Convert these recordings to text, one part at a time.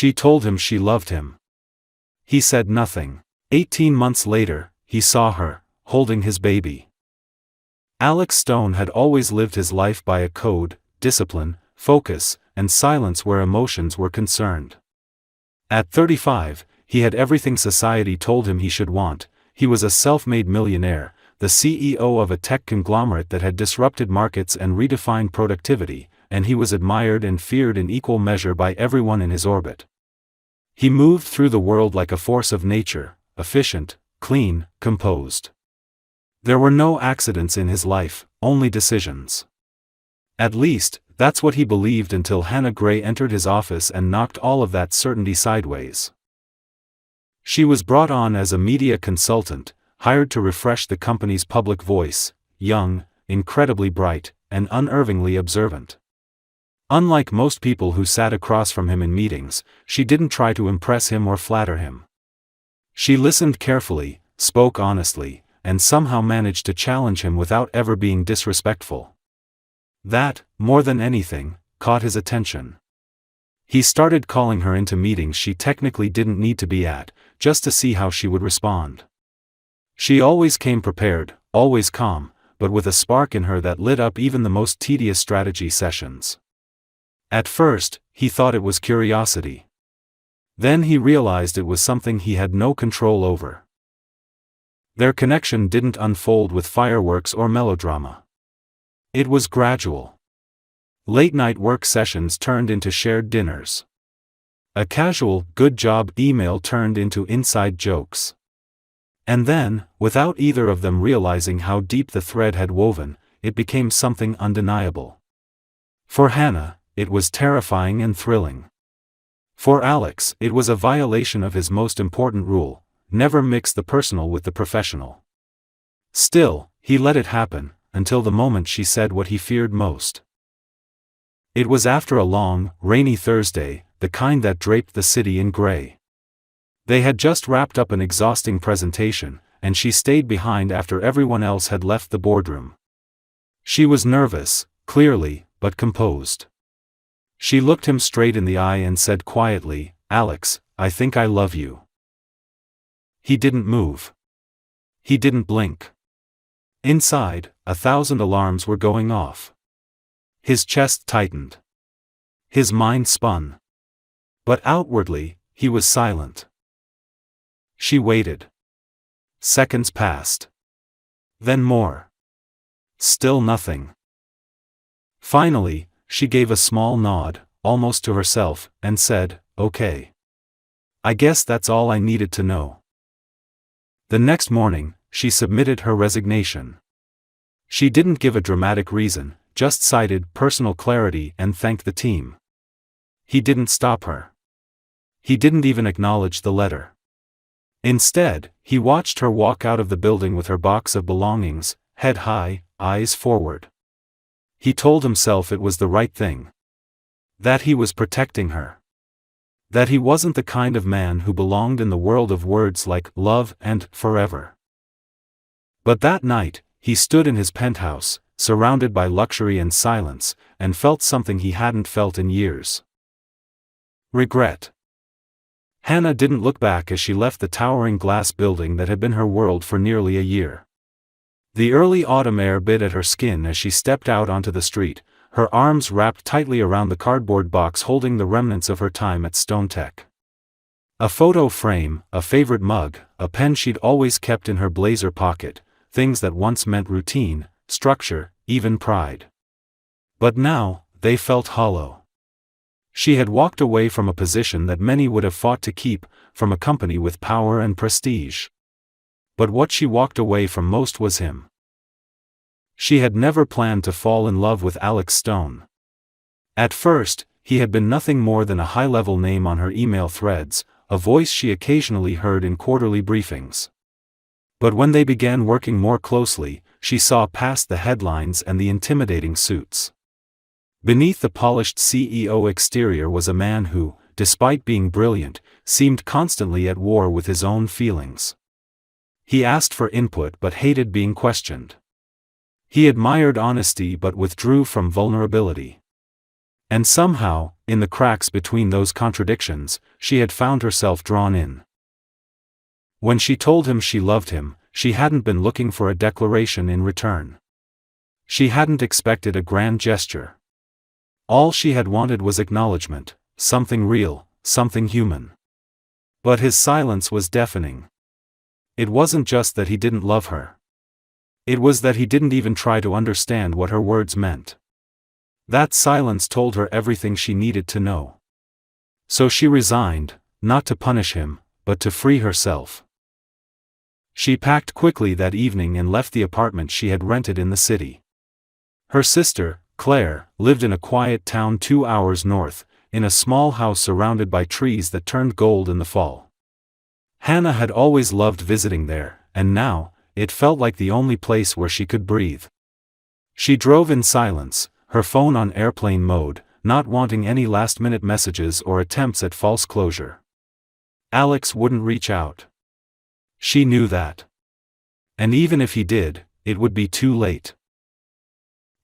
She told him she loved him. He said nothing. 18 months later, he saw her, holding his baby. Alex Stone had always lived his life by a code: discipline, focus, and silence where emotions were concerned. At 35, he had everything society told him he should want. He was a self-made millionaire, the CEO of a tech conglomerate that had disrupted markets and redefined productivity, and he was admired and feared in equal measure by everyone in his orbit. He moved through the world like a force of nature, efficient, clean, composed. There were no accidents in his life, only decisions. At least, that's what he believed until Hannah Gray entered his office and knocked all of that certainty sideways. She was brought on as a media consultant, hired to refresh the company's public voice, young, incredibly bright, and unervingly observant. Unlike most people who sat across from him in meetings, she didn't try to impress him or flatter him. She listened carefully, spoke honestly, and somehow managed to challenge him without ever being disrespectful. That, more than anything, caught his attention. He started calling her into meetings she technically didn't need to be at, just to see how she would respond. She always came prepared, always calm, but with a spark in her that lit up even the most tedious strategy sessions. At first, he thought it was curiosity. Then he realized it was something he had no control over. Their connection didn't unfold with fireworks or melodrama. It was gradual. Late-night work sessions turned into shared dinners. A casual, good job email turned into inside jokes. And then, without either of them realizing how deep the thread had woven, it became something undeniable. For Hannah, it was terrifying and thrilling. For Alex, it was a violation of his most important rule: never mix the personal with the professional. Still, he let it happen, until the moment she said what he feared most. It was after a long, rainy Thursday, the kind that draped the city in gray. They had just wrapped up an exhausting presentation, and she stayed behind after everyone else had left the boardroom. She was nervous, clearly, but composed. She looked him straight in the eye and said quietly, "Alex, I think I love you." He didn't move. He didn't blink. Inside, 1,000 alarms were going off. His chest tightened. His mind spun. But outwardly, he was silent. She waited. Seconds passed. Then more. Still nothing. Finally, she gave a small nod, almost to herself, and said, "Okay. I guess that's all I needed to know." The next morning, she submitted her resignation. She didn't give a dramatic reason, just cited personal clarity and thanked the team. He didn't stop her. He didn't even acknowledge the letter. Instead, he watched her walk out of the building with her box of belongings, head high, eyes forward. He told himself it was the right thing. That he was protecting her. That he wasn't the kind of man who belonged in the world of words like love and forever. But that night, he stood in his penthouse, surrounded by luxury and silence, and felt something he hadn't felt in years. Regret. Hannah didn't look back as she left the towering glass building that had been her world for nearly a year. The early autumn air bit at her skin as she stepped out onto the street, her arms wrapped tightly around the cardboard box holding the remnants of her time at StoneTech. A photo frame, a favorite mug, a pen she'd always kept in her blazer pocket, things that once meant routine, structure, even pride. But now, they felt hollow. She had walked away from a position that many would have fought to keep, from a company with power and prestige. But what she walked away from most was him. She had never planned to fall in love with Alex Stone. At first, he had been nothing more than a high-level name on her email threads, a voice she occasionally heard in quarterly briefings. But when they began working more closely, she saw past the headlines and the intimidating suits. Beneath the polished CEO exterior was a man who, despite being brilliant, seemed constantly at war with his own feelings. He asked for input but hated being questioned. He admired honesty but withdrew from vulnerability. And somehow, in the cracks between those contradictions, she had found herself drawn in. When she told him she loved him, she hadn't been looking for a declaration in return. She hadn't expected a grand gesture. All she had wanted was acknowledgement, something real, something human. But his silence was deafening. It wasn't just that he didn't love her. It was that he didn't even try to understand what her words meant. That silence told her everything she needed to know. So she resigned, not to punish him, but to free herself. She packed quickly that evening and left the apartment she had rented in the city. Her sister, Claire, lived in a quiet town 2 hours north, in a small house surrounded by trees that turned gold in the fall. Hannah had always loved visiting there, and now, it felt like the only place where she could breathe. She drove in silence, her phone on airplane mode, not wanting any last-minute messages or attempts at false closure. Alex wouldn't reach out. She knew that. And even if he did, it would be too late.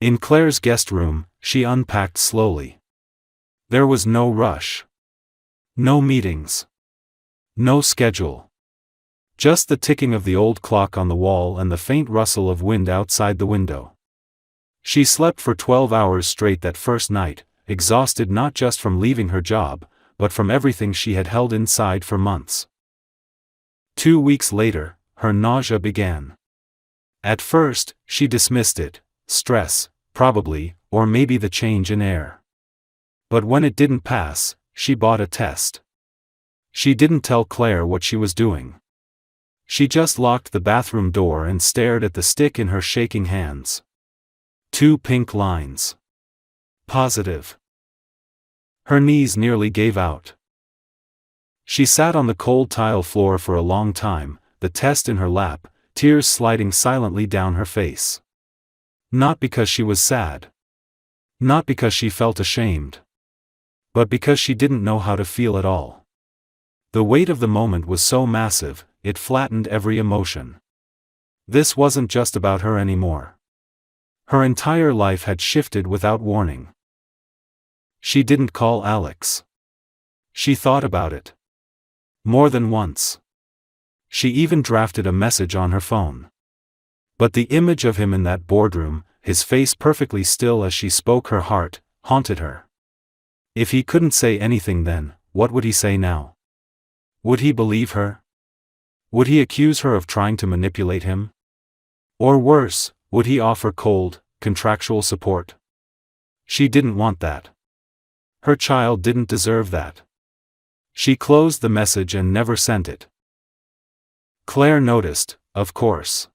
In Claire's guest room, she unpacked slowly. There was no rush. No meetings. No schedule. Just the ticking of the old clock on the wall and the faint rustle of wind outside the window. She slept for 12 hours straight that first night, exhausted not just from leaving her job, but from everything she had held inside for months. 2 weeks later, her nausea began. At first, she dismissed it, stress, probably, or maybe the change in air. But when it didn't pass, she bought a test. She didn't tell Claire what she was doing. She just locked the bathroom door and stared at the stick in her shaking hands. 2 pink lines. Positive. Her knees nearly gave out. She sat on the cold tile floor for a long time, the test in her lap, tears sliding silently down her face. Not because she was sad. Not because she felt ashamed. But because she didn't know how to feel at all. The weight of the moment was so massive, it flattened every emotion. This wasn't just about her anymore. Her entire life had shifted without warning. She didn't call Alex. She thought about it. More than once. She even drafted a message on her phone. But the image of him in that boardroom, his face perfectly still as she spoke her heart, haunted her. If he couldn't say anything then, what would he say now? Would he believe her? Would he accuse her of trying to manipulate him? Or worse, would he offer cold, contractual support? She didn't want that. Her child didn't deserve that. She closed the message and never sent it. Claire noticed, of course.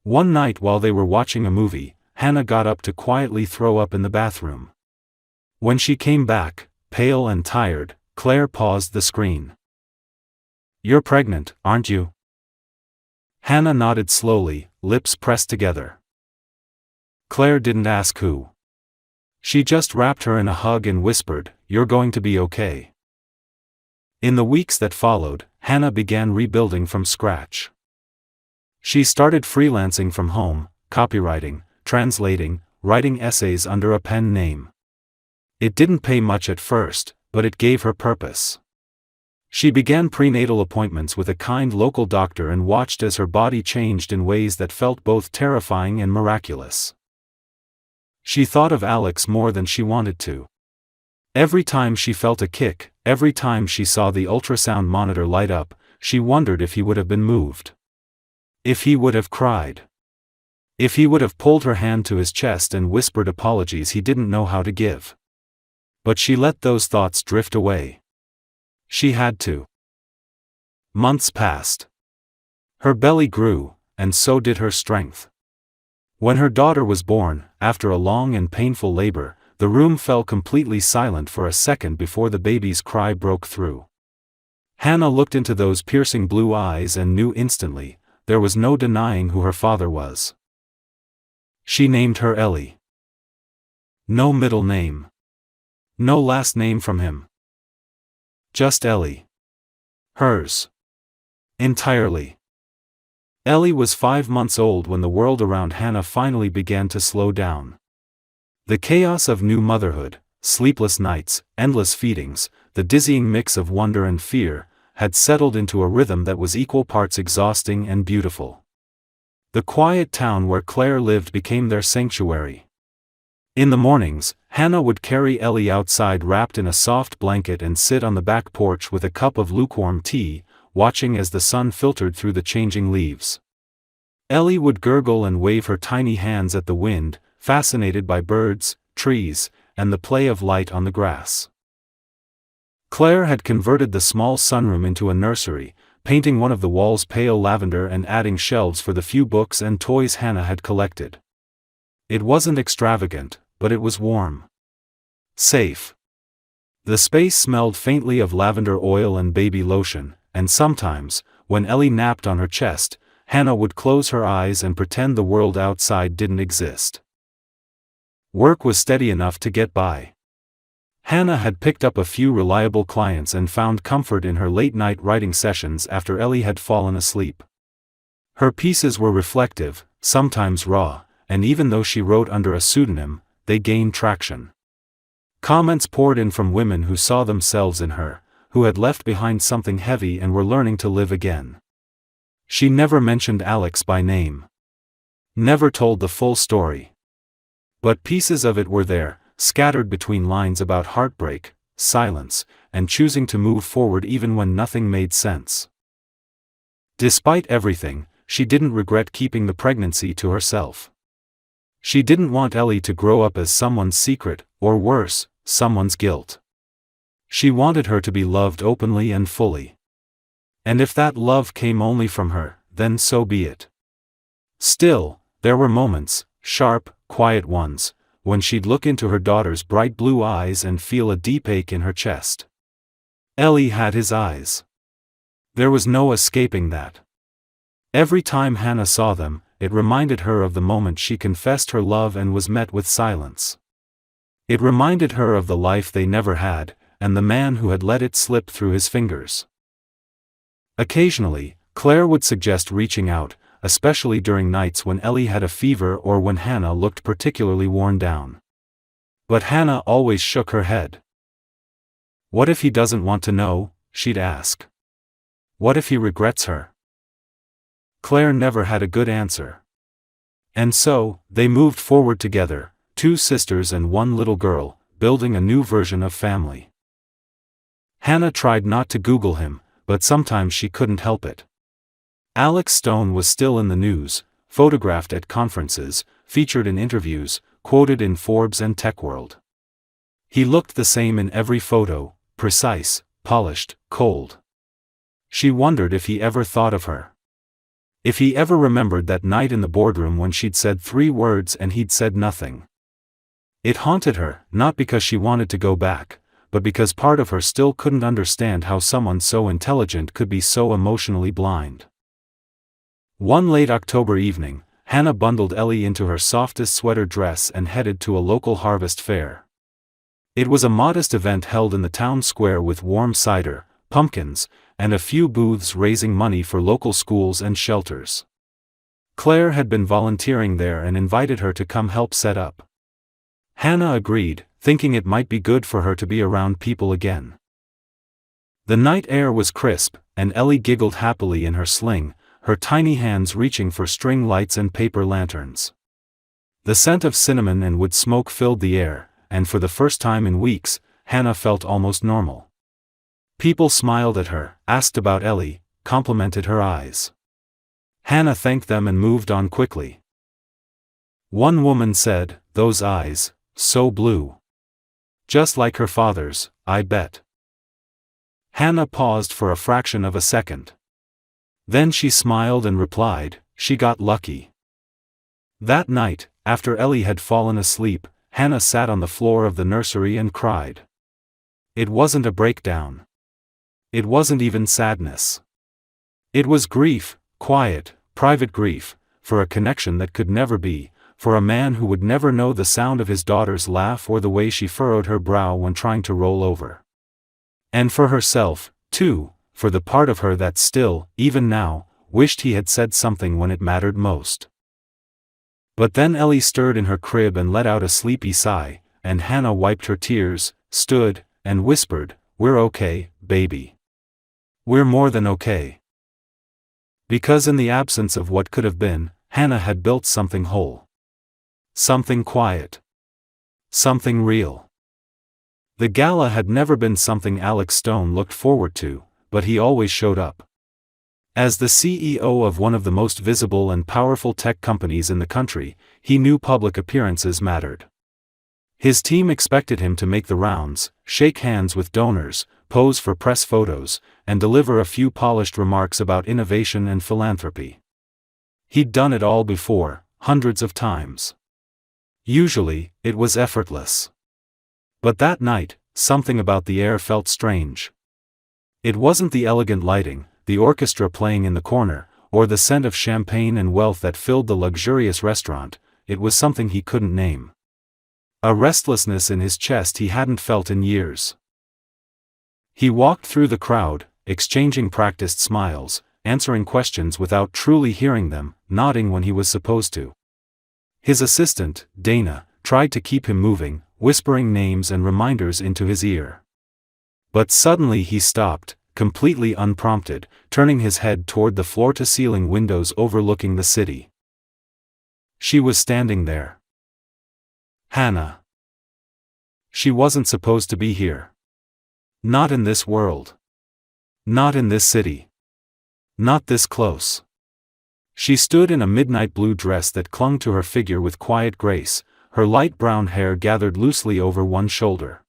One night while they were watching a movie, Hannah got up to quietly throw up in the bathroom. When she came back, pale and tired, Claire paused the screen. "You're pregnant, aren't you?" Hannah nodded slowly, lips pressed together. Claire didn't ask who. She just wrapped her in a hug and whispered, "You're going to be okay." In the weeks that followed, Hannah began rebuilding from scratch. She started freelancing from home, copywriting, translating, writing essays under a pen name. It didn't pay much at first, but it gave her purpose. She began prenatal appointments with a kind local doctor and watched as her body changed in ways that felt both terrifying and miraculous. She thought of Alex more than she wanted to. Every time she felt a kick, every time she saw the ultrasound monitor light up, she wondered if he would have been moved. If he would have cried. If he would have pulled her hand to his chest and whispered apologies he didn't know how to give. But she let those thoughts drift away. She had to. Months passed. Her belly grew, and so did her strength. When her daughter was born, after a long and painful labor, the room fell completely silent for a second before the baby's cry broke through. Hannah looked into those piercing blue eyes and knew instantly, there was no denying who her father was. She named her Ellie. No middle name. No last name from him. Just Ellie. Hers. Entirely. Ellie was 5 months old when the world around Hannah finally began to slow down. The chaos of new motherhood, sleepless nights, endless feedings, the dizzying mix of wonder and fear, had settled into a rhythm that was equal parts exhausting and beautiful. The quiet town where Claire lived became their sanctuary. In the mornings, Hannah would carry Ellie outside wrapped in a soft blanket and sit on the back porch with a cup of lukewarm tea, watching as the sun filtered through the changing leaves. Ellie would gurgle and wave her tiny hands at the wind, fascinated by birds, trees, and the play of light on the grass. Claire had converted the small sunroom into a nursery, painting one of the walls pale lavender and adding shelves for the few books and toys Hannah had collected. It wasn't extravagant, but it was warm. Safe. The space smelled faintly of lavender oil and baby lotion, and sometimes, when Ellie napped on her chest, Hannah would close her eyes and pretend the world outside didn't exist. Work was steady enough to get by. Hannah had picked up a few reliable clients and found comfort in her late-night writing sessions after Ellie had fallen asleep. Her pieces were reflective, sometimes raw, and even though she wrote under a pseudonym, they gained traction. Comments poured in from women who saw themselves in her, who had left behind something heavy and were learning to live again. She never mentioned Alex by name. Never told the full story. But pieces of it were there, scattered between lines about heartbreak, silence, and choosing to move forward even when nothing made sense. Despite everything, she didn't regret keeping the pregnancy to herself. She didn't want Ellie to grow up as someone's secret, or worse, someone's guilt. She wanted her to be loved openly and fully. And if that love came only from her, then so be it. Still, there were moments, sharp, quiet ones, when she'd look into her daughter's bright blue eyes and feel a deep ache in her chest. Ellie had his eyes. There was no escaping that. Every time Hannah saw them, it reminded her of the moment she confessed her love and was met with silence. It reminded her of the life they never had, and the man who had let it slip through his fingers. Occasionally, Claire would suggest reaching out, especially during nights when Ellie had a fever or when Hannah looked particularly worn down. But Hannah always shook her head. What if he doesn't want to know, she'd ask. What if he regrets her? Claire never had a good answer. And so, they moved forward together, two sisters and one little girl, building a new version of family. Hannah tried not to Google him, but sometimes she couldn't help it. Alex Stone was still in the news, photographed at conferences, featured in interviews, quoted in Forbes and TechWorld. He looked the same in every photo, precise, polished, cold. She wondered if he ever thought of her. If he ever remembered that night in the boardroom when she'd said 3 words and he'd said nothing. It haunted her, not because she wanted to go back, but because part of her still couldn't understand how someone so intelligent could be so emotionally blind. One late October evening, Hannah bundled Ellie into her softest sweater dress and headed to a local harvest fair. It was a modest event held in the town square with warm cider, pumpkins, and a few booths raising money for local schools and shelters. Claire had been volunteering there and invited her to come help set up. Hannah agreed, thinking it might be good for her to be around people again. The night air was crisp, and Ellie giggled happily in her sling, her tiny hands reaching for string lights and paper lanterns. The scent of cinnamon and wood smoke filled the air, and for the first time in weeks, Hannah felt almost normal. People smiled at her, asked about Ellie, complimented her eyes. Hannah thanked them and moved on quickly. One woman said, "Those eyes, so blue. Just like her father's, I bet." Hannah paused for a fraction of a second. Then she smiled and replied, "She got lucky." That night, after Ellie had fallen asleep, Hannah sat on the floor of the nursery and cried. It wasn't a breakdown. It wasn't even sadness. It was grief, quiet, private grief, for a connection that could never be, for a man who would never know the sound of his daughter's laugh or the way she furrowed her brow when trying to roll over. And for herself, too, for the part of her that still, even now, wished he had said something when it mattered most. But then Ellie stirred in her crib and let out a sleepy sigh, and Hannah wiped her tears, stood, and whispered, "We're okay, baby. We're more than okay." Because in the absence of what could have been, Hannah had built something whole. Something quiet. Something real. The gala had never been something Alex Stone looked forward to, but he always showed up. As the CEO of one of the most visible and powerful tech companies in the country, he knew public appearances mattered. His team expected him to make the rounds, shake hands with donors, pose for press photos, and deliver a few polished remarks about innovation and philanthropy. He'd done it all before, hundreds of times. Usually, it was effortless. But that night, something about the air felt strange. It wasn't the elegant lighting, the orchestra playing in the corner, or the scent of champagne and wealth that filled the luxurious restaurant. It was something he couldn't name. A restlessness in his chest he hadn't felt in years. He walked through the crowd, exchanging practiced smiles, answering questions without truly hearing them, nodding when he was supposed to. His assistant, Dana, tried to keep him moving, whispering names and reminders into his ear. But suddenly he stopped, completely unprompted, turning his head toward the floor-to-ceiling windows overlooking the city. She was standing there. Hannah. She wasn't supposed to be here. Not in this world. Not in this city. Not this close. She stood in a midnight blue dress that clung to her figure with quiet grace, her light brown hair gathered loosely over one shoulder.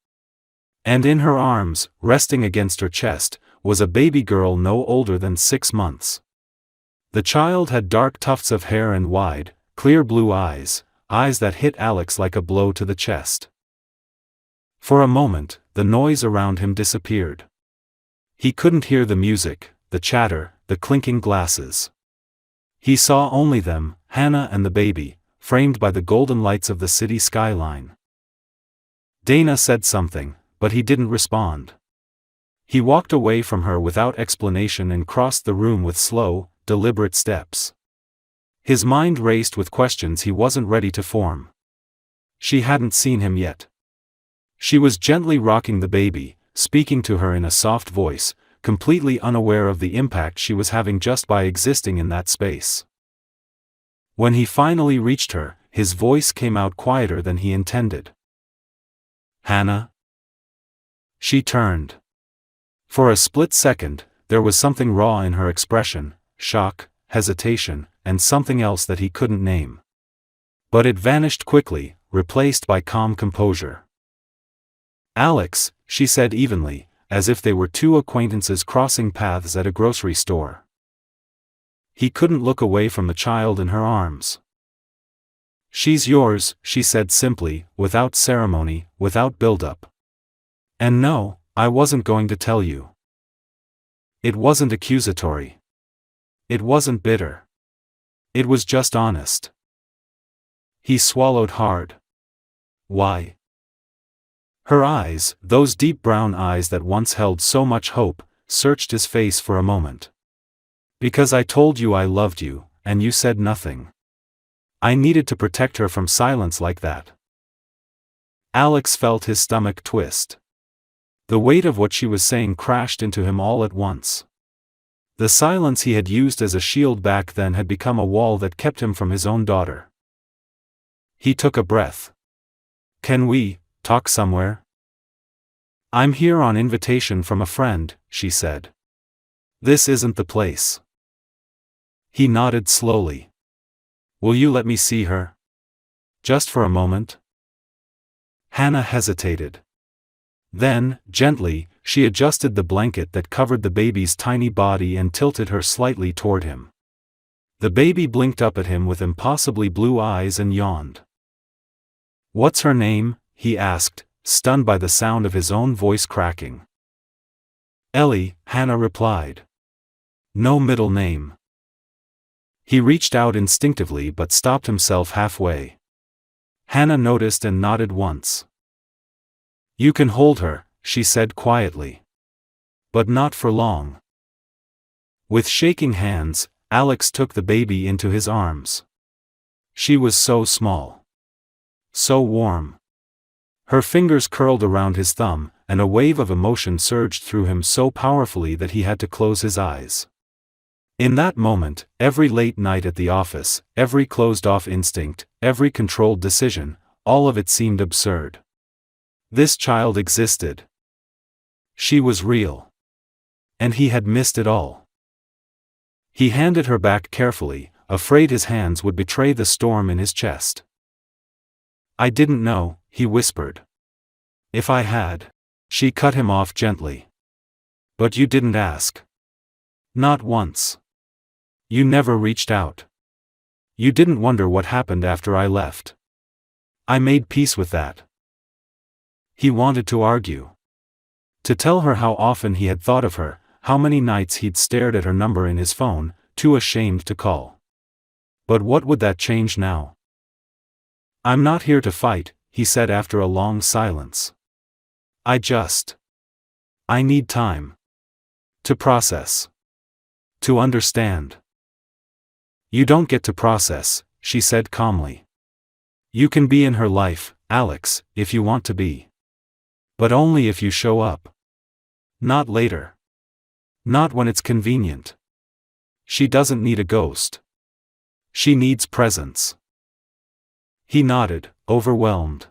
And in her arms, resting against her chest, was a baby girl no older than 6 months. The child had dark tufts of hair and wide, clear blue eyes, eyes that hit Alex like a blow to the chest. For a moment, the noise around him disappeared. He couldn't hear the music, the chatter, the clinking glasses. He saw only them, Hannah and the baby, framed by the golden lights of the city skyline. Dana said something, but he didn't respond. He walked away from her without explanation and crossed the room with slow, deliberate steps. His mind raced with questions he wasn't ready to form. She hadn't seen him yet. She was gently rocking the baby, speaking to her in a soft voice, completely unaware of the impact she was having just by existing in that space. When he finally reached her, his voice came out quieter than he intended. "Hannah?" She turned. For a split second, there was something raw in her expression, shock, hesitation, and something else that he couldn't name. But it vanished quickly, replaced by calm composure. "Alex," she said evenly, as if they were two acquaintances crossing paths at a grocery store. He couldn't look away from the child in her arms. "She's yours," she said simply, without ceremony, without build-up. "And no, I wasn't going to tell you." It wasn't accusatory. It wasn't bitter. It was just honest. He swallowed hard. Why? Her eyes, those deep brown eyes that once held so much hope, searched his face for a moment. "Because I told you I loved you, and you said nothing. I needed to protect her from silence like that." Alex felt his stomach twist. The weight of what she was saying crashed into him all at once. The silence he had used as a shield back then had become a wall that kept him from his own daughter. He took a breath. "Can we talk somewhere?" "I'm here on invitation from a friend," she said. "This isn't the place." He nodded slowly. "Will you let me see her? Just for a moment?" Hannah hesitated. Then, gently, she adjusted the blanket that covered the baby's tiny body and tilted her slightly toward him. The baby blinked up at him with impossibly blue eyes and yawned. "What's her name?" he asked, stunned by the sound of his own voice cracking. "Ellie," Hannah replied. "No middle name." He reached out instinctively but stopped himself halfway. Hannah noticed and nodded once. "You can hold her," she said quietly. "But not for long." With shaking hands, Alex took the baby into his arms. She was so small. So warm. Her fingers curled around his thumb, and a wave of emotion surged through him so powerfully that he had to close his eyes. In that moment, every late night at the office, every closed-off instinct, every controlled decision, all of it seemed absurd. This child existed. She was real. And he had missed it all. He handed her back carefully, afraid his hands would betray the storm in his chest. "I didn't know," he whispered. "If I had." She cut him off gently. "But you didn't ask. Not once. You never reached out. You didn't wonder what happened after I left. I made peace with that." He wanted to argue. To tell her how often he had thought of her, how many nights he'd stared at her number in his phone, too ashamed to call. But what would that change now? "I'm not here to fight," he said after a long silence. I need time. To process. To understand." "You don't get to process," she said calmly. "You can be in her life, Alex, if you want to be. But only if you show up. Not later. Not when it's convenient. She doesn't need a ghost. She needs presence." He nodded, overwhelmed.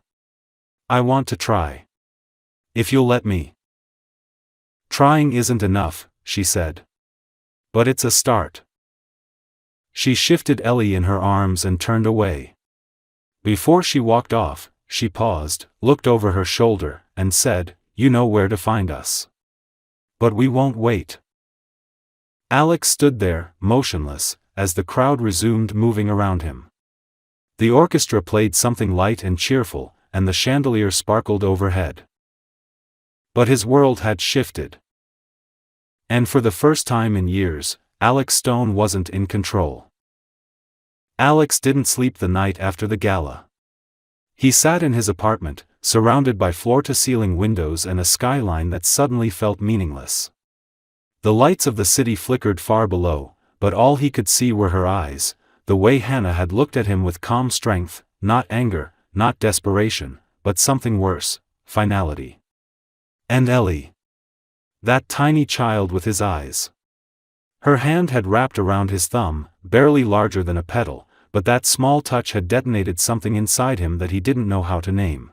"I want to try. If you'll let me." "Trying isn't enough," she said. "But it's a start." She shifted Ellie in her arms and turned away. Before she walked off, she paused, looked over her shoulder, and said, "You know where to find us. But we won't wait." Alex stood there, motionless, as the crowd resumed moving around him. The orchestra played something light and cheerful, and the chandelier sparkled overhead. But his world had shifted. And for the first time in years, Alex Stone wasn't in control. Alex didn't sleep the night after the gala. He sat in his apartment, surrounded by floor-to-ceiling windows and a skyline that suddenly felt meaningless. The lights of the city flickered far below, but all he could see were her eyes, the way Hannah had looked at him with calm strength, not anger, not desperation, but something worse, finality. And Ellie. That tiny child with his eyes. Her hand had wrapped around his thumb, barely larger than a petal, but that small touch had detonated something inside him that he didn't know how to name.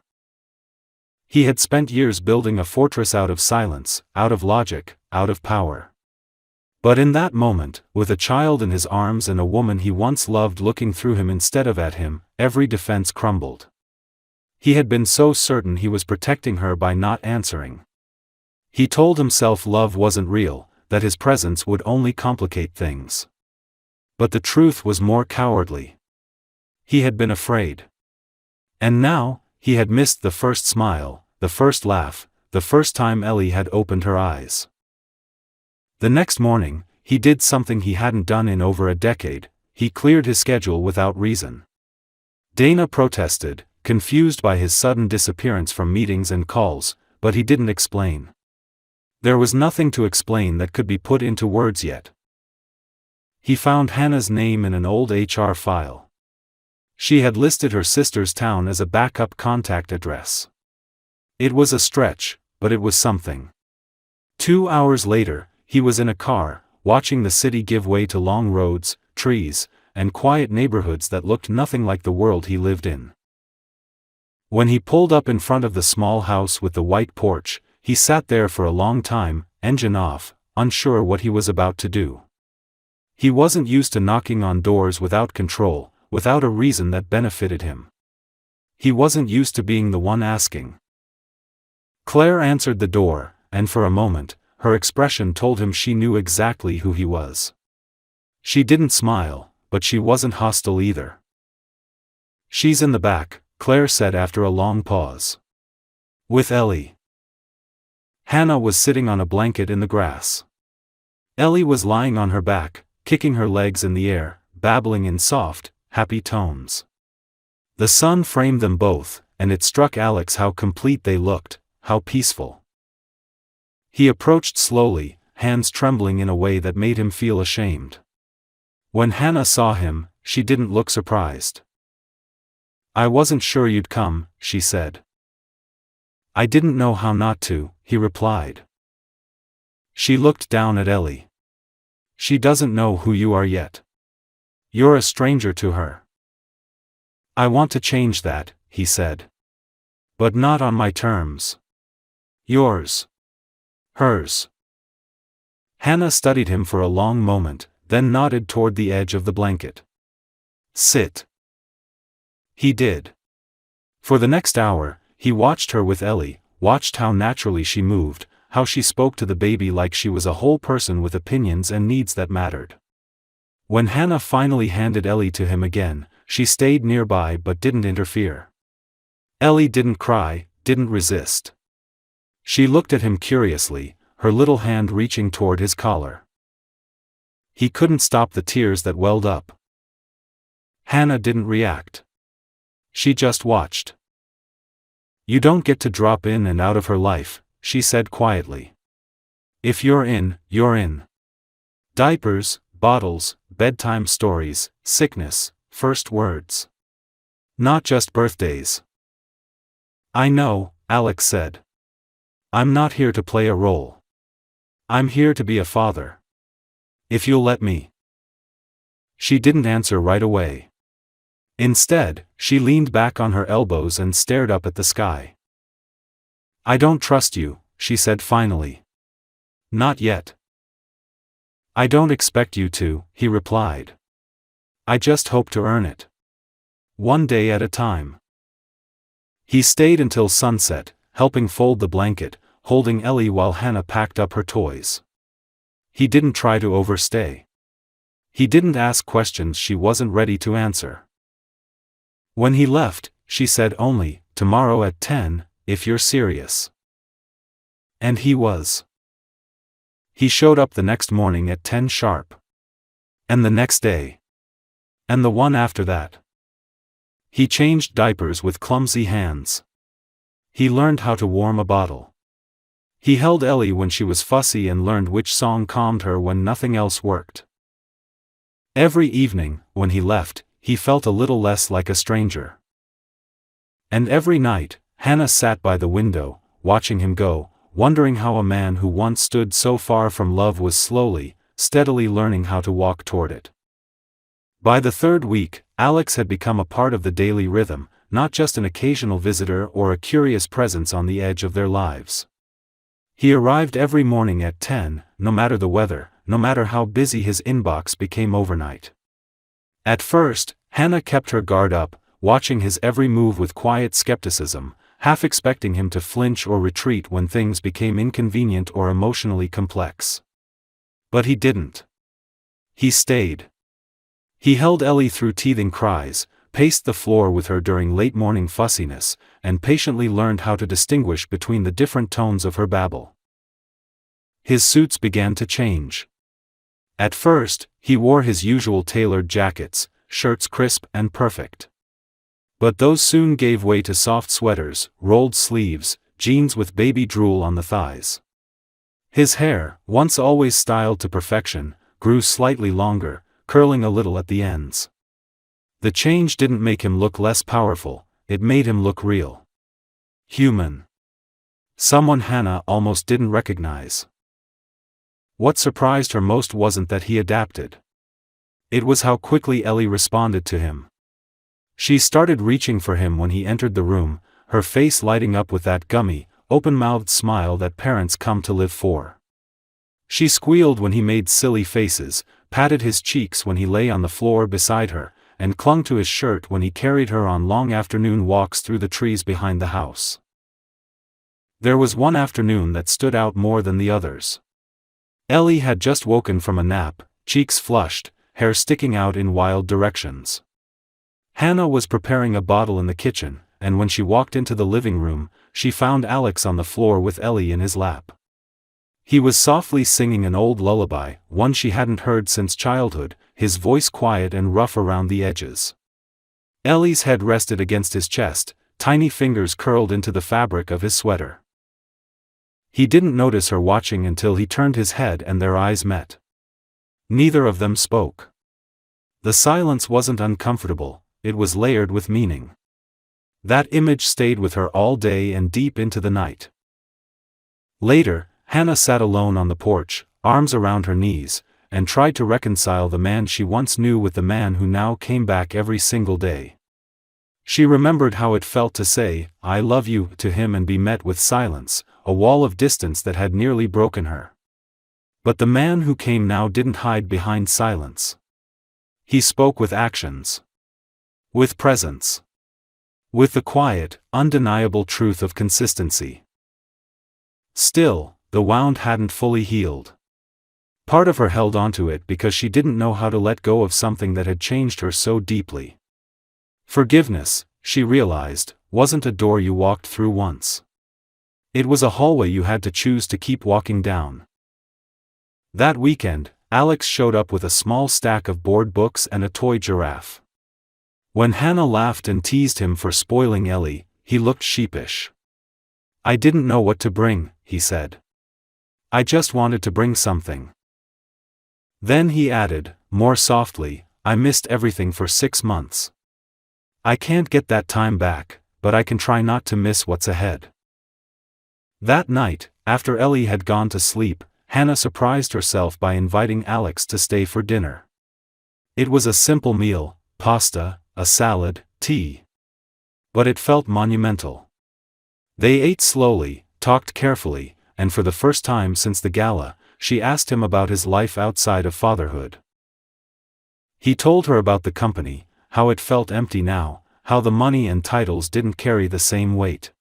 He had spent years building a fortress out of silence, out of logic, out of power. But in that moment, with a child in his arms and a woman he once loved looking through him instead of at him, every defense crumbled. He had been so certain he was protecting her by not answering. He told himself love wasn't real, that his presence would only complicate things. But the truth was more cowardly. He had been afraid. And now, he had missed the first smile, the first laugh, the first time Ellie had opened her eyes. The next morning, he did something he hadn't done in over a decade. He cleared his schedule without reason. Dana protested, confused by his sudden disappearance from meetings and calls, but he didn't explain. There was nothing to explain that could be put into words yet. He found Hannah's name in an old HR file. She had listed her sister's town as a backup contact address. It was a stretch, but it was something. 2 hours later, he was in a car, watching the city give way to long roads, trees, and quiet neighborhoods that looked nothing like the world he lived in. When he pulled up in front of the small house with the white porch, he sat there for a long time, engine off, unsure what he was about to do. He wasn't used to knocking on doors without control, without a reason that benefited him. He wasn't used to being the one asking. Claire answered the door, and for a moment, her expression told him she knew exactly who he was. She didn't smile, but she wasn't hostile either. "She's in the back," Claire said after a long pause. "With Ellie." Hannah was sitting on a blanket in the grass. Ellie was lying on her back, kicking her legs in the air, babbling in soft, happy tones. The sun framed them both, and it struck Alex how complete they looked, how peaceful. He approached slowly, hands trembling in a way that made him feel ashamed. When Hannah saw him, she didn't look surprised. "I wasn't sure you'd come," she said. I didn't know how not to, he replied. She looked down at Ellie. She doesn't know who you are yet. You're a stranger to her. I want to change that, he said. But not on my terms. Yours. Hers. Hannah studied him for a long moment, then nodded toward the edge of the blanket. Sit. He did. For the next hour, he watched her with Ellie, watched how naturally she moved, how she spoke to the baby like she was a whole person with opinions and needs that mattered. When Hannah finally handed Ellie to him again, she stayed nearby but didn't interfere. Ellie didn't cry, didn't resist. She looked at him curiously, her little hand reaching toward his collar. He couldn't stop the tears that welled up. Hannah didn't react. She just watched. You don't get to drop in and out of her life, she said quietly. If you're in, you're in. Diapers, bottles, bedtime stories, sickness, first words. Not just birthdays. I know, Alex said. I'm not here to play a role. I'm here to be a father. If you'll let me. She didn't answer right away. Instead, she leaned back on her elbows and stared up at the sky. I don't trust you, she said finally. Not yet. I don't expect you to, he replied. I just hope to earn it. One day at a time. He stayed until sunset, helping fold the blanket, holding Ellie while Hannah packed up her toys. He didn't try to overstay. He didn't ask questions she wasn't ready to answer. When he left, she said only, tomorrow at 10, if you're serious. And he was. He showed up the next morning at 10 sharp. And the next day. And the one after that. He changed diapers with clumsy hands. He learned how to warm a bottle. He held Ellie when she was fussy and learned which song calmed her when nothing else worked. Every evening, when he left, he felt a little less like a stranger. And every night, Hannah sat by the window, watching him go, wondering how a man who once stood so far from love was slowly, steadily learning how to walk toward it. By the third week, Alex had become a part of the daily rhythm, not just an occasional visitor or a curious presence on the edge of their lives. He arrived every morning at 10, no matter the weather, no matter how busy his inbox became overnight. At first, Hannah kept her guard up, watching his every move with quiet skepticism, half expecting him to flinch or retreat when things became inconvenient or emotionally complex. But he didn't. He stayed. He held Ellie through teething cries, paced the floor with her during late-morning fussiness, and patiently learned how to distinguish between the different tones of her babble. His suits began to change. At first, he wore his usual tailored jackets, shirts crisp and perfect. But those soon gave way to soft sweaters, rolled sleeves, jeans with baby drool on the thighs. His hair, once always styled to perfection, grew slightly longer, curling a little at the ends. The change didn't make him look less powerful, it made him look real. Human. Someone Hannah almost didn't recognize. What surprised her most wasn't that he adapted. It was how quickly Ellie responded to him. She started reaching for him when he entered the room, her face lighting up with that gummy, open-mouthed smile that parents come to live for. She squealed when he made silly faces, patted his cheeks when he lay on the floor beside her, and clung to his shirt when he carried her on long afternoon walks through the trees behind the house. There was one afternoon that stood out more than the others. Ellie had just woken from a nap, cheeks flushed, hair sticking out in wild directions. Hannah was preparing a bottle in the kitchen, and when she walked into the living room, she found Alex on the floor with Ellie in his lap. He was softly singing an old lullaby, one she hadn't heard since childhood, his voice quiet and rough around the edges. Ellie's head rested against his chest, tiny fingers curled into the fabric of his sweater. He didn't notice her watching until he turned his head and their eyes met. Neither of them spoke. The silence wasn't uncomfortable, it was layered with meaning. That image stayed with her all day and deep into the night. Later, Hannah sat alone on the porch, arms around her knees, and tried to reconcile the man she once knew with the man who now came back every single day. She remembered how it felt to say, "I love you," to him and be met with silence, a wall of distance that had nearly broken her. But the man who came now didn't hide behind silence. He spoke with actions. With presence. With the quiet, undeniable truth of consistency. Still, the wound hadn't fully healed. Part of her held onto it because she didn't know how to let go of something that had changed her so deeply. Forgiveness, she realized, wasn't a door you walked through once. It was a hallway you had to choose to keep walking down. That weekend, Alex showed up with a small stack of board books and a toy giraffe. When Hannah laughed and teased him for spoiling Ellie, he looked sheepish. "I didn't know what to bring," he said. "I just wanted to bring something." Then he added, more softly, "I missed everything for 6 months. I can't get that time back, but I can try not to miss what's ahead." That night, after Ellie had gone to sleep, Hannah surprised herself by inviting Alex to stay for dinner. It was a simple meal, pasta, a salad, tea. But it felt monumental. They ate slowly, talked carefully, and for the first time since the gala, she asked him about his life outside of fatherhood. He told her about the company, how it felt empty now, how the money and titles didn't carry the same weight.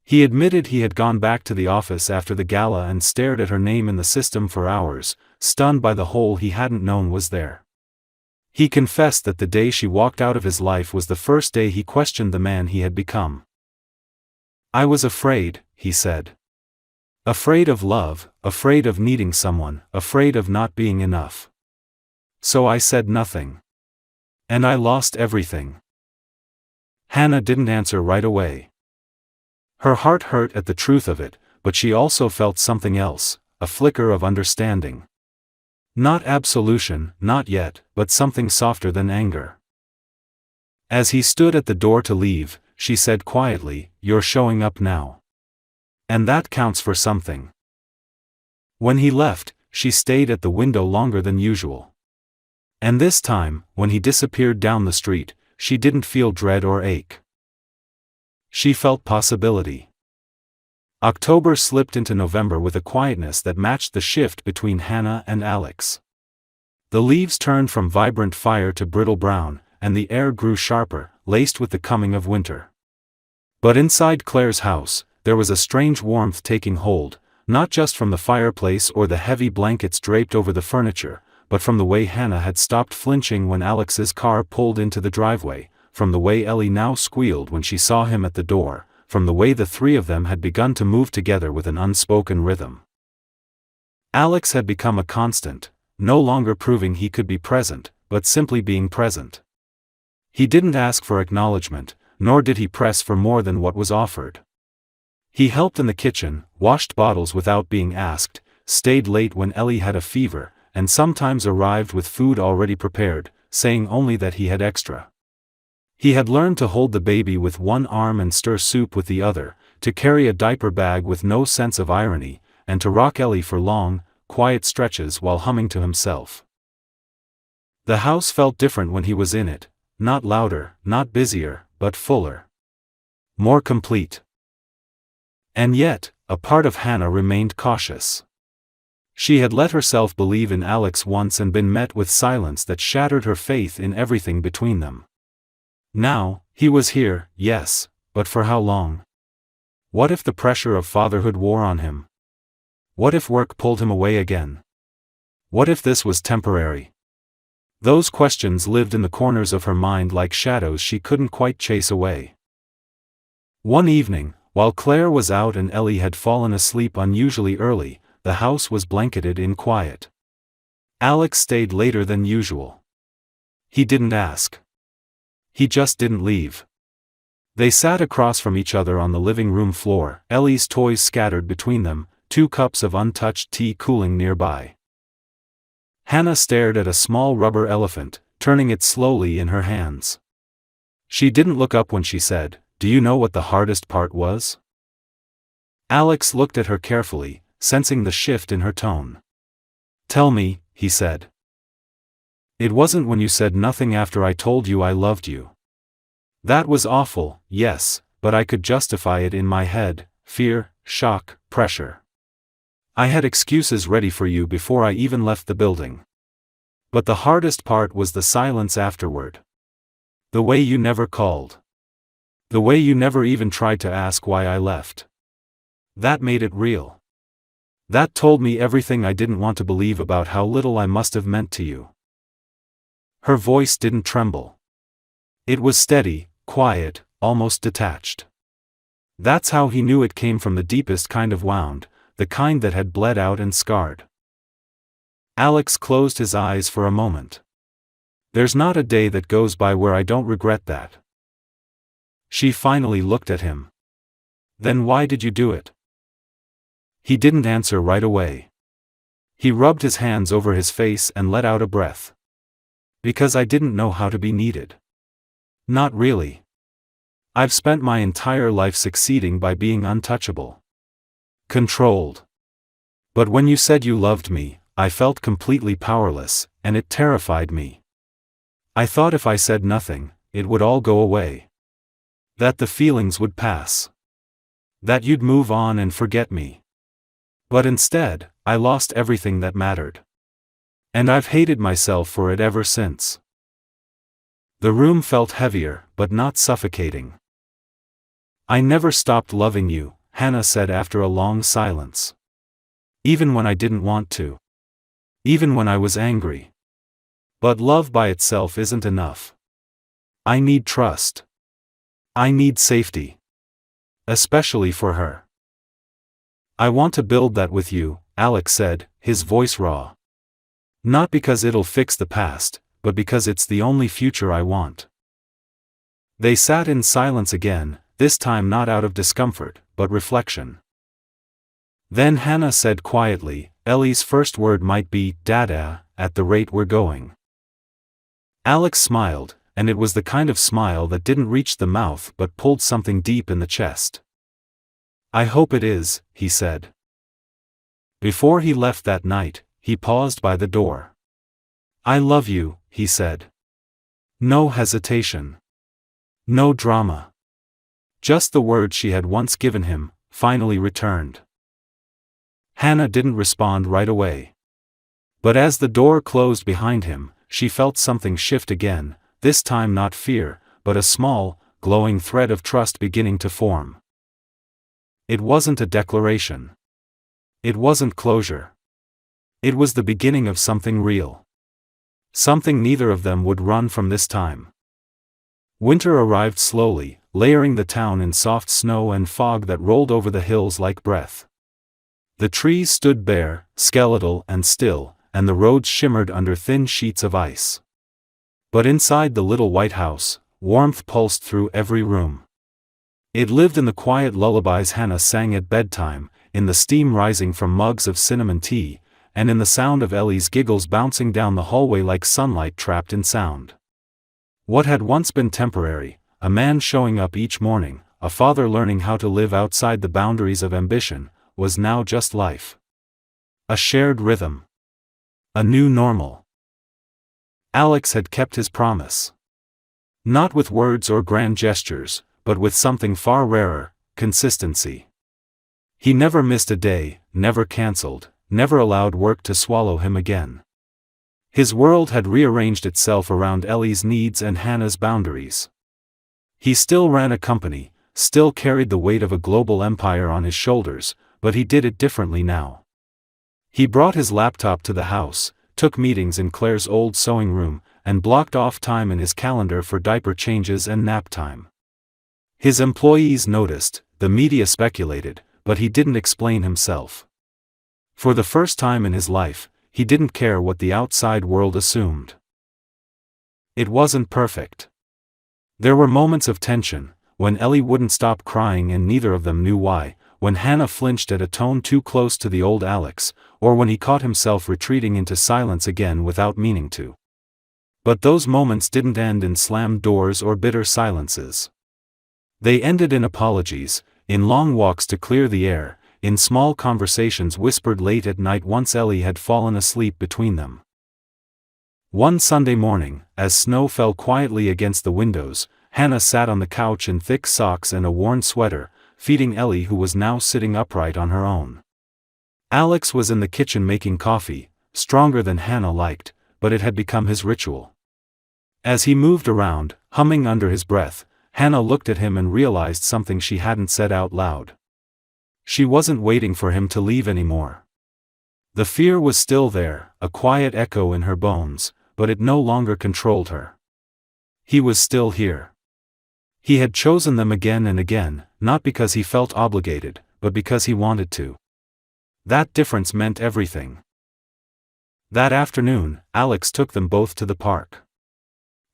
He admitted he had gone back to the office after the gala and stared at her name in the system for hours, stunned by the hole he hadn't known was there. He confessed that the day she walked out of his life was the first day he questioned the man he had become. "I was afraid," he said. "Afraid of love, afraid of needing someone, afraid of not being enough. So I said nothing. And I lost everything." Hannah didn't answer right away. Her heart hurt at the truth of it, but she also felt something else, a flicker of understanding. Not absolution, not yet, but something softer than anger. As he stood at the door to leave, she said quietly, "You're showing up now. And that counts for something." When he left, she stayed at the window longer than usual. And this time, when he disappeared down the street, she didn't feel dread or ache. She felt possibility. October slipped into November with a quietness that matched the shift between Hannah and Alex. The leaves turned from vibrant fire to brittle brown, and the air grew sharper, laced with the coming of winter. But inside Claire's house, there was a strange warmth taking hold, not just from the fireplace or the heavy blankets draped over the furniture, but from the way Hannah had stopped flinching when Alex's car pulled into the driveway, from the way Ellie now squealed when she saw him at the door, from the way the three of them had begun to move together with an unspoken rhythm. Alex had become a constant, no longer proving he could be present, but simply being present. He didn't ask for acknowledgement, nor did he press for more than what was offered. He helped in the kitchen, washed bottles without being asked, stayed late when Ellie had a fever, and sometimes arrived with food already prepared, saying only that he had extra. He had learned to hold the baby with one arm and stir soup with the other, to carry a diaper bag with no sense of irony, and to rock Ellie for long, quiet stretches while humming to himself. The house felt different when he was in it, not louder, not busier, but fuller. More complete. And yet, a part of Hannah remained cautious. She had let herself believe in Alex once and been met with silence that shattered her faith in everything between them. Now, he was here, yes, but for how long? What if the pressure of fatherhood wore on him? What if work pulled him away again? What if this was temporary? Those questions lived in the corners of her mind like shadows she couldn't quite chase away. One evening, while Claire was out and Ellie had fallen asleep unusually early, the house was blanketed in quiet. Alex stayed later than usual. He didn't ask. He just didn't leave. They sat across from each other on the living room floor, Ellie's toys scattered between them, 2 cups of untouched tea cooling nearby. Hannah stared at a small rubber elephant, turning it slowly in her hands. She didn't look up when she said, do you know what the hardest part was? Alex looked at her carefully, sensing the shift in her tone. Tell me, he said. It wasn't when you said nothing after I told you I loved you. That was awful, yes, but I could justify it in my head: fear, shock, pressure. I had excuses ready for you before I even left the building. But the hardest part was the silence afterward. The way you never called. The way you never even tried to ask why I left. That made it real. That told me everything I didn't want to believe about how little I must have meant to you. Her voice didn't tremble. It was steady, quiet, almost detached. That's how he knew it came from the deepest kind of wound, the kind that had bled out and scarred. Alex closed his eyes for a moment. There's not a day that goes by where I don't regret that. She finally looked at him. Then why did you do it? He didn't answer right away. He rubbed his hands over his face and let out a breath. Because I didn't know how to be needed. Not really. I've spent my entire life succeeding by being untouchable. Controlled. But when you said you loved me, I felt completely powerless, and it terrified me. I thought if I said nothing, it would all go away. That the feelings would pass. That you'd move on and forget me. But instead, I lost everything that mattered. And I've hated myself for it ever since. The room felt heavier, but not suffocating. I never stopped loving you, Hannah said after a long silence. Even when I didn't want to. Even when I was angry. But love by itself isn't enough. I need trust. I need safety. Especially for her. I want to build that with you, Alex said, his voice raw. Not because it'll fix the past, but because it's the only future I want. They sat in silence again, this time not out of discomfort, but reflection. Then Hannah said quietly, Ellie's first word might be, Dada, at the rate we're going. Alex smiled, and it was the kind of smile that didn't reach the mouth but pulled something deep in the chest. I hope it is, he said. Before he left that night, he paused by the door. I love you, he said. No hesitation. No drama. Just the word she had once given him, finally returned. Hannah didn't respond right away. But as the door closed behind him, she felt something shift again, this time not fear, but a small, glowing thread of trust beginning to form. It wasn't a declaration. It wasn't closure. It was the beginning of something real. Something neither of them would run from this time. Winter arrived slowly, layering the town in soft snow and fog that rolled over the hills like breath. The trees stood bare, skeletal and still, and the roads shimmered under thin sheets of ice. But inside the little white house, warmth pulsed through every room. It lived in the quiet lullabies Hannah sang at bedtime, in the steam rising from mugs of cinnamon tea, and in the sound of Ellie's giggles bouncing down the hallway like sunlight trapped in sound. What had once been temporary, a man showing up each morning, a father learning how to live outside the boundaries of ambition, was now just life. A shared rhythm. A new normal. Alex had kept his promise. Not with words or grand gestures, but with something far rarer, consistency. He never missed a day, never cancelled, never allowed work to swallow him again. His world had rearranged itself around Ellie's needs and Hannah's boundaries. He still ran a company, still carried the weight of a global empire on his shoulders, but he did it differently now. He brought his laptop to the house, took meetings in Claire's old sewing room, and blocked off time in his calendar for diaper changes and nap time. His employees noticed, the media speculated, but he didn't explain himself. For the first time in his life, he didn't care what the outside world assumed. It wasn't perfect. There were moments of tension, when Ellie wouldn't stop crying and neither of them knew why, when Hannah flinched at a tone too close to the old Alex, or when he caught himself retreating into silence again without meaning to. But those moments didn't end in slammed doors or bitter silences. They ended in apologies, in long walks to clear the air, in small conversations whispered late at night once Ellie had fallen asleep between them. One Sunday morning, as snow fell quietly against the windows, Hannah sat on the couch in thick socks and a worn sweater, feeding Ellie, who was now sitting upright on her own. Alex was in the kitchen making coffee, stronger than Hannah liked, but it had become his ritual. As he moved around, humming under his breath, Hannah looked at him and realized something she hadn't said out loud. She wasn't waiting for him to leave anymore. The fear was still there, a quiet echo in her bones, but it no longer controlled her. He was still here. He had chosen them again and again, not because he felt obligated, but because he wanted to. That difference meant everything. That afternoon, Alex took them both to the park.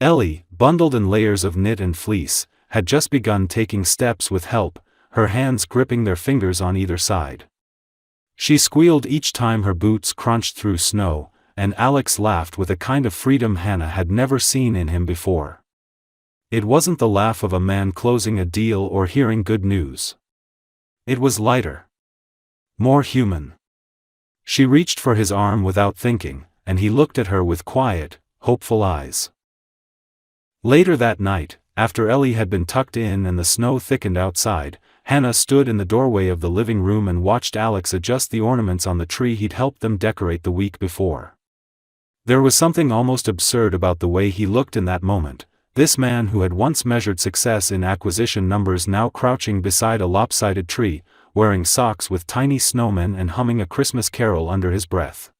Ellie, bundled in layers of knit and fleece, had just begun taking steps with help, her hands gripping their fingers on either side. She squealed each time her boots crunched through snow, and Alex laughed with a kind of freedom Hannah had never seen in him before. It wasn't the laugh of a man closing a deal or hearing good news. It was lighter. More human. She reached for his arm without thinking, and he looked at her with quiet, hopeful eyes. Later that night, after Ellie had been tucked in and the snow thickened outside, Hannah stood in the doorway of the living room and watched Alex adjust the ornaments on the tree he'd helped them decorate the week before. There was something almost absurd about the way he looked in that moment, this man who had once measured success in acquisition numbers now crouching beside a lopsided tree, wearing socks with tiny snowmen and humming a Christmas carol under his breath.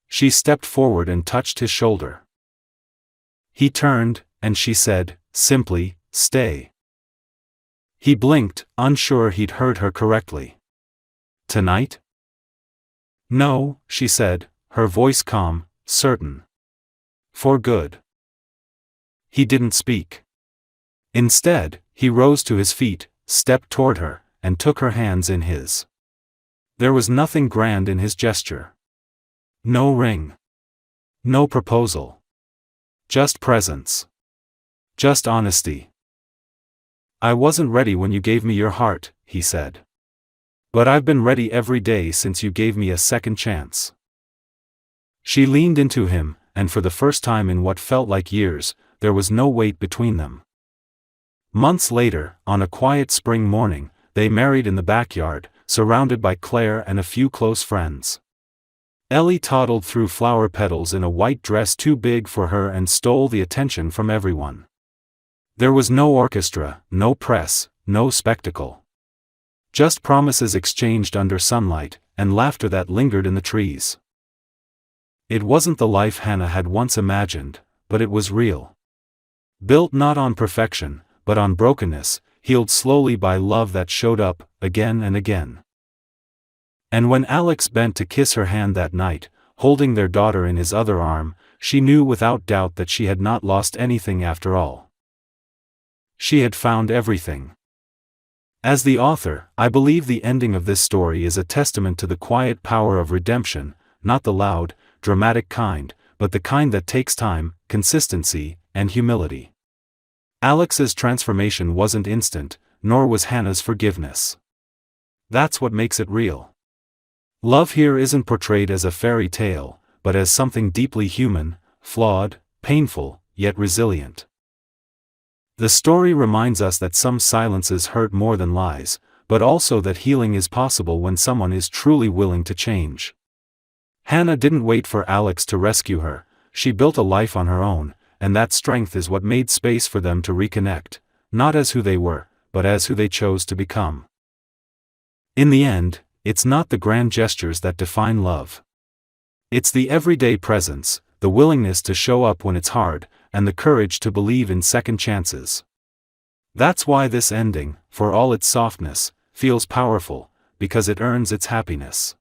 She stepped forward and touched his shoulder. He turned, and she said, simply, "Stay." He blinked, unsure he'd heard her correctly. "Tonight?" "No," she said, her voice calm, certain. "For good." He didn't speak. Instead, he rose to his feet, stepped toward her, and took her hands in his. There was nothing grand in his gesture. No ring. No proposal. Just presence. Just honesty. "I wasn't ready when you gave me your heart," he said. "But I've been ready every day since you gave me a second chance." She leaned into him, and for the first time in what felt like years, there was no weight between them. Months later, on a quiet spring morning, they married in the backyard, surrounded by Claire and a few close friends. Ellie toddled through flower petals in a white dress too big for her and stole the attention from everyone. There was no orchestra, no press, no spectacle. Just promises exchanged under sunlight, and laughter that lingered in the trees. It wasn't the life Hannah had once imagined, but it was real. Built not on perfection, but on brokenness, healed slowly by love that showed up, again and again. And when Alex bent to kiss her hand that night, holding their daughter in his other arm, she knew without doubt that she had not lost anything after all. She had found everything. As the author, I believe the ending of this story is a testament to the quiet power of redemption, not the loud, dramatic kind, but the kind that takes time, consistency, and humility. Alex's transformation wasn't instant, nor was Hannah's forgiveness. That's what makes it real. Love here isn't portrayed as a fairy tale, but as something deeply human, flawed, painful, yet resilient. The story reminds us that some silences hurt more than lies, but also that healing is possible when someone is truly willing to change. Hannah didn't wait for Alex to rescue her, she built a life on her own, and that strength is what made space for them to reconnect, not as who they were, but as who they chose to become. In the end, it's not the grand gestures that define love. It's the everyday presence, the willingness to show up when it's hard, and the courage to believe in second chances. That's why this ending, for all its softness, feels powerful, because it earns its happiness.